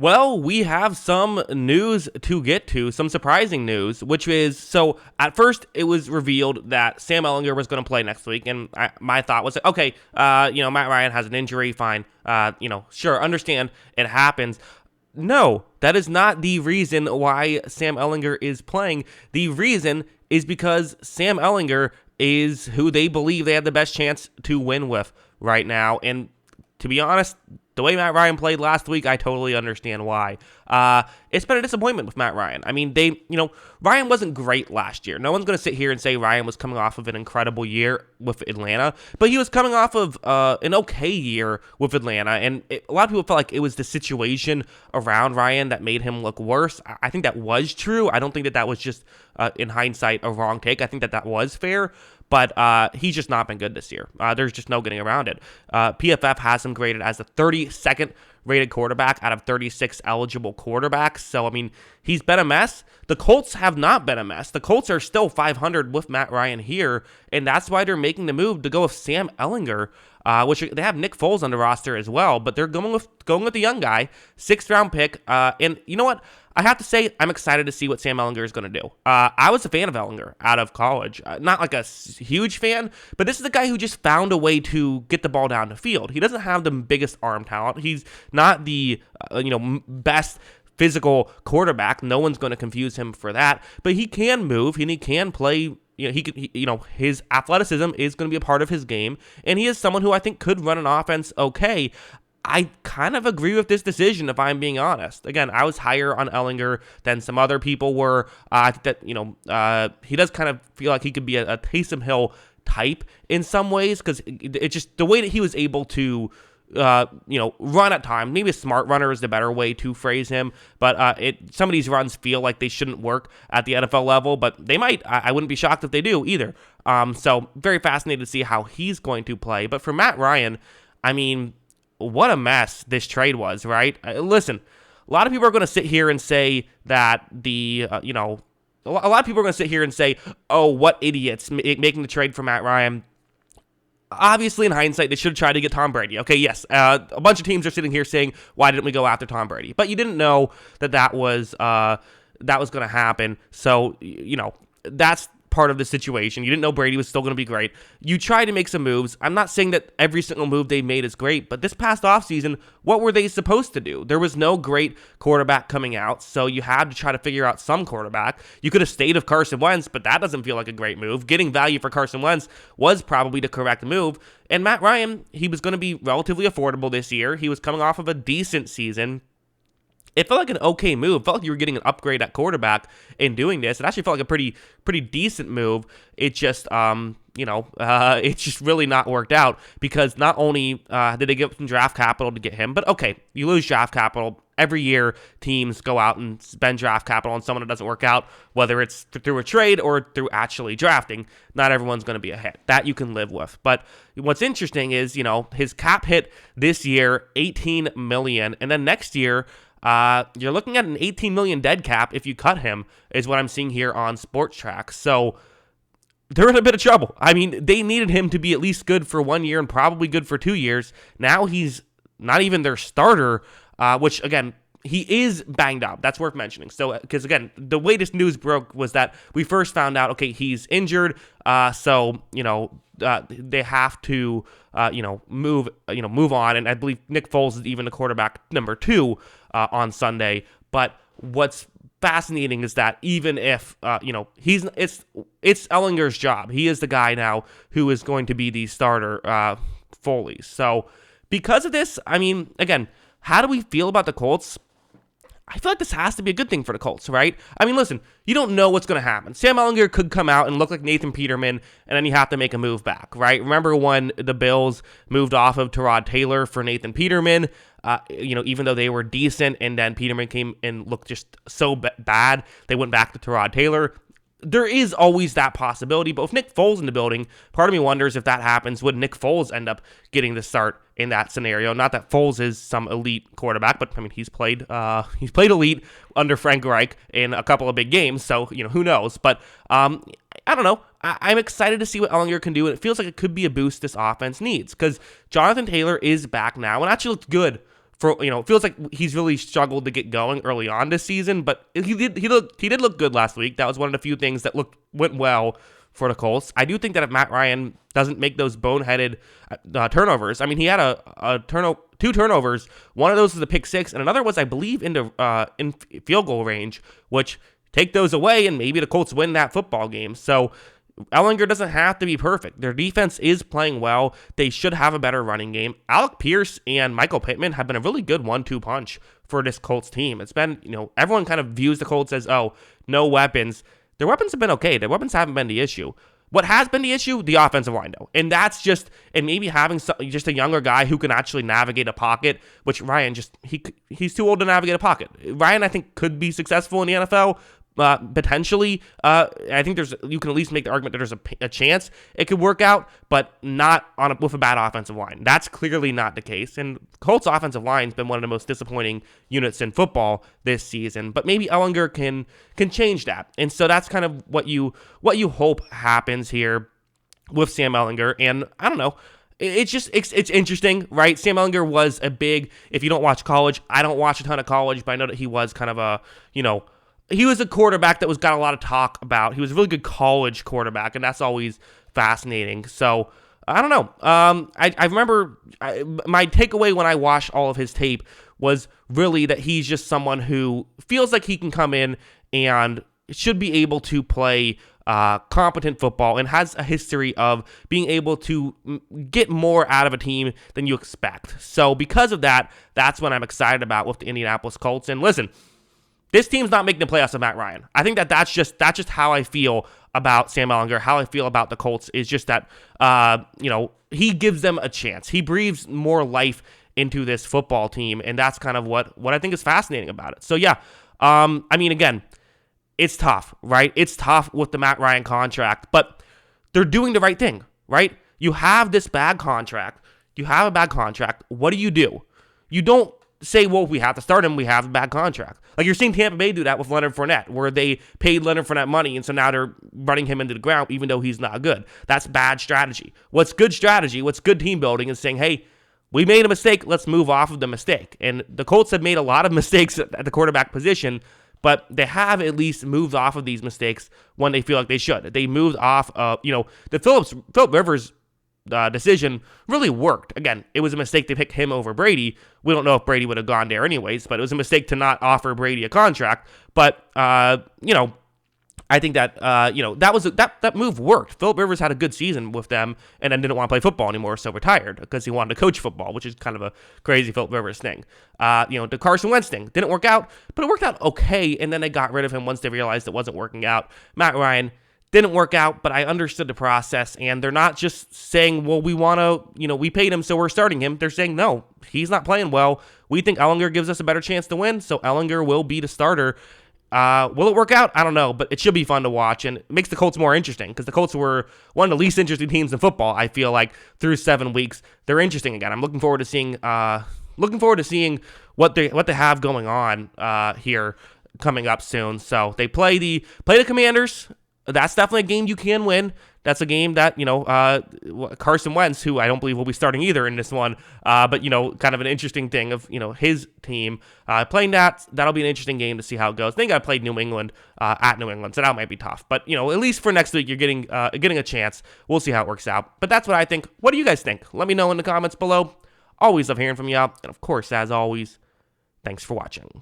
Well, we have some news to get to, some surprising news, which is, so at first it was revealed that Sam Ehlinger was going to play next week, and my thought was, okay, Matt Ryan has an injury, fine, sure, understand, it happens. No, that is not the reason why Sam Ehlinger is playing. The reason is because Sam Ehlinger is who they believe they have the best chance to win with right now, and to be honest, the way Matt Ryan played last week, I totally understand why. It's been a disappointment with Matt Ryan. I mean, Ryan wasn't great last year. No one's going to sit here and say Ryan was coming off of an incredible year with Atlanta, but he was coming off of an okay year with Atlanta, and a lot of people felt like it was the situation around Ryan that made him look worse. I think that was true. I don't think that was just, in hindsight, a wrong take. I think that was fair. But he's just not been good this year. There's just no getting around it. PFF has him graded as the 32nd rated quarterback out of 36 eligible quarterbacks. So, I mean, he's been a mess. The Colts have not been a mess. The Colts are still 500 with Matt Ryan here, and that's why they're making the move to go with Sam Ehlinger, which they have Nick Foles on the roster as well, but they're going with the young guy, 6th-round pick. And you know what? I have to say, I'm excited to see what Sam Ehlinger is going to do. I was a fan of Ehlinger out of college. Not like a huge fan, but this is a guy who just found a way to get the ball down the field. He doesn't have the biggest arm talent. He's not the best physical quarterback. No one's going to confuse him for that. But he can move and he can play. His athleticism is going to be a part of his game, and he is someone who I think could run an offense okay. I kind of agree with this decision, if I'm being honest. Again, I was higher on Ehlinger than some other people were. I think that, he does kind of feel like he could be a Taysom Hill type in some ways, because it's just the way that he was able to, run at times. Maybe a smart runner is the better way to phrase him, but some of these runs feel like they shouldn't work at the NFL level, but they might. I wouldn't be shocked if they do either. So very fascinated to see how he's going to play. But for Matt Ryan, I mean, what a mess this trade was, right? Listen, a lot of people are going to sit here and say that a lot of people are going to sit here and say, oh, what idiots making the trade for Matt Ryan. Obviously, in hindsight, they should have tried to get Tom Brady. Okay, yes, a bunch of teams are sitting here saying, why didn't we go after Tom Brady? But you didn't know that was going to happen. So, that's part of the situation. You didn't know Brady was still going to be great. You tried to make some moves. I'm not saying that every single move they made is great, but this past offseason, what were they supposed to do? There was no great quarterback coming out, so you had to try to figure out some quarterback. You could have stayed with Carson Wentz, but that doesn't feel like a great move. Getting value for Carson Wentz was probably the correct move. And Matt Ryan, he was going to be relatively affordable this year. He was coming off of a decent season. It felt like an okay move. It felt like you were getting an upgrade at quarterback in doing this. It actually felt like a pretty decent move. It just, it's just really not worked out, because not only did they give some draft capital to get him, but okay, you lose draft capital. Every year, teams go out and spend draft capital on someone that doesn't work out, whether it's through a trade or through actually drafting. Not everyone's going to be a hit. That you can live with. But what's interesting is, his cap hit this year, $18 million, and then next year, you're looking at an $18 million dead cap if you cut him, is what I'm seeing here on Sports Track. So they're in a bit of trouble. I mean, they needed him to be at least good for 1 year and probably good for 2 years. Now he's not even their starter, which, again, he is banged up. That's worth mentioning. So, because, again, the way this news broke was that we first found out, okay, he's injured, they have to, move on. And I believe Nick Foles is even the quarterback number 2 on Sunday. But what's fascinating is that even if, it's Ehlinger's job. He is the guy now who is going to be the starter fully. So because of this, I mean, again, how do we feel about the Colts? I feel like this has to be a good thing for the Colts, right? I mean, listen, you don't know what's going to happen. Sam Ehlinger could come out and look like Nathan Peterman, and then you have to make a move back, right? Remember when the Bills moved off of Tyrod Taylor for Nathan Peterman, even though they were decent, and then Peterman came and looked just so bad, they went back to Tyrod Taylor. There is always that possibility, but with Nick Foles in the building, part of me wonders if that happens, would Nick Foles end up getting the start in that scenario? Not that Foles is some elite quarterback, but I mean, he's played elite under Frank Reich in a couple of big games, so who knows? But I don't know. I'm excited to see what Ehlinger can do, and it feels like it could be a boost this offense needs, because Jonathan Taylor is back now and actually looked good feels like he's really struggled to get going early on this season, but he did look good last week. That was one of the few things that went well for the Colts. I do think that if Matt Ryan doesn't make those boneheaded turnovers, I mean, he had two turnovers. One of those was a pick six, and another was, I believe, in field goal range, which take those away, and maybe the Colts win that football game. So Ehlinger doesn't have to be perfect. Their defense is playing well. They should have a better running game. Alec Pierce and Michael Pittman have been a really good 1-2 punch for this Colts team. It's been, everyone kind of views the Colts as, oh, no weapons. Their weapons have been okay. Their weapons haven't been the issue. What has been the issue? The offensive line, though. And that's and maybe having just a younger guy who can actually navigate a pocket, which Ryan he's too old to navigate a pocket. Ryan, I think, could be successful in the NFL, potentially. I think you can at least make the argument that there's a chance it could work out, but not with a bad offensive line. That's clearly not the case. And Colts offensive line's been one of the most disappointing units in football this season. But maybe Ehlinger can change that. And so that's kind of what you hope happens here with Sam Ehlinger. And I don't know. It's interesting, right? Sam Ehlinger was if you don't watch college, I don't watch a ton of college, but I know that he was kind of he was a quarterback that got a lot of talk about. He was a really good college quarterback, and that's always fascinating. So, I don't know. I remember my takeaway when I watched all of his tape was really that he's just someone who feels like he can come in and should be able to play competent football and has a history of being able to get more out of a team than you expect. So, because of that, that's what I'm excited about with the Indianapolis Colts. And listen, this team's not making the playoffs with Matt Ryan. I think that's just how I feel about Sam Ehlinger, how I feel about the Colts is just that, he gives them a chance. He breathes more life into this football team, and that's kind of what I think is fascinating about it. So, yeah, again, it's tough, right? It's tough with the Matt Ryan contract, but they're doing the right thing, right? You have this bad contract. You have a bad contract. What do? You don't say, well, we have to start him, we have a bad contract. Like you're seeing Tampa Bay do that with Leonard Fournette, where they paid Leonard Fournette money, and so now they're running him into the ground, even though he's not good. That's bad strategy. What's good strategy, what's good team building is saying, hey, we made a mistake, let's move off of the mistake. And the Colts have made a lot of mistakes at the quarterback position, but they have at least moved off of these mistakes when they feel like they should. They moved off of, the Phillip Rivers decision really worked. Again, it was a mistake to pick him over Brady. We don't know if Brady would have gone there anyways, but it was a mistake to not offer Brady a contract. But, I think that, that move worked. Phillip Rivers had a good season with them and then didn't want to play football anymore, so retired because he wanted to coach football, which is kind of a crazy Phillip Rivers thing. The Carson Wentz thing didn't work out, but it worked out okay, and then they got rid of him once they realized it wasn't working out. Matt Ryan didn't work out, but I understood the process, and they're not just saying, well, we want to, we paid him, so we're starting him. They're saying, no, he's not playing well. We think Ehlinger gives us a better chance to win, so Ehlinger will be the starter. Will it work out? I don't know, but it should be fun to watch, and it makes the Colts more interesting, because the Colts were one of the least interesting teams in football, I feel like, through 7 weeks. They're interesting again. I'm looking forward to seeing what they have going on here coming up soon. So they play the Commanders. That's definitely a game you can win. That's a game that, Carson Wentz, who I don't believe will be starting either in this one, but, kind of an interesting thing of, his team playing that. That'll be an interesting game to see how it goes. I think I played New England at New England, so that might be tough. But, at least for next week, you're getting a chance. We'll see how it works out. But that's what I think. What do you guys think? Let me know in the comments below. Always love hearing from you. And, of course, as always, thanks for watching.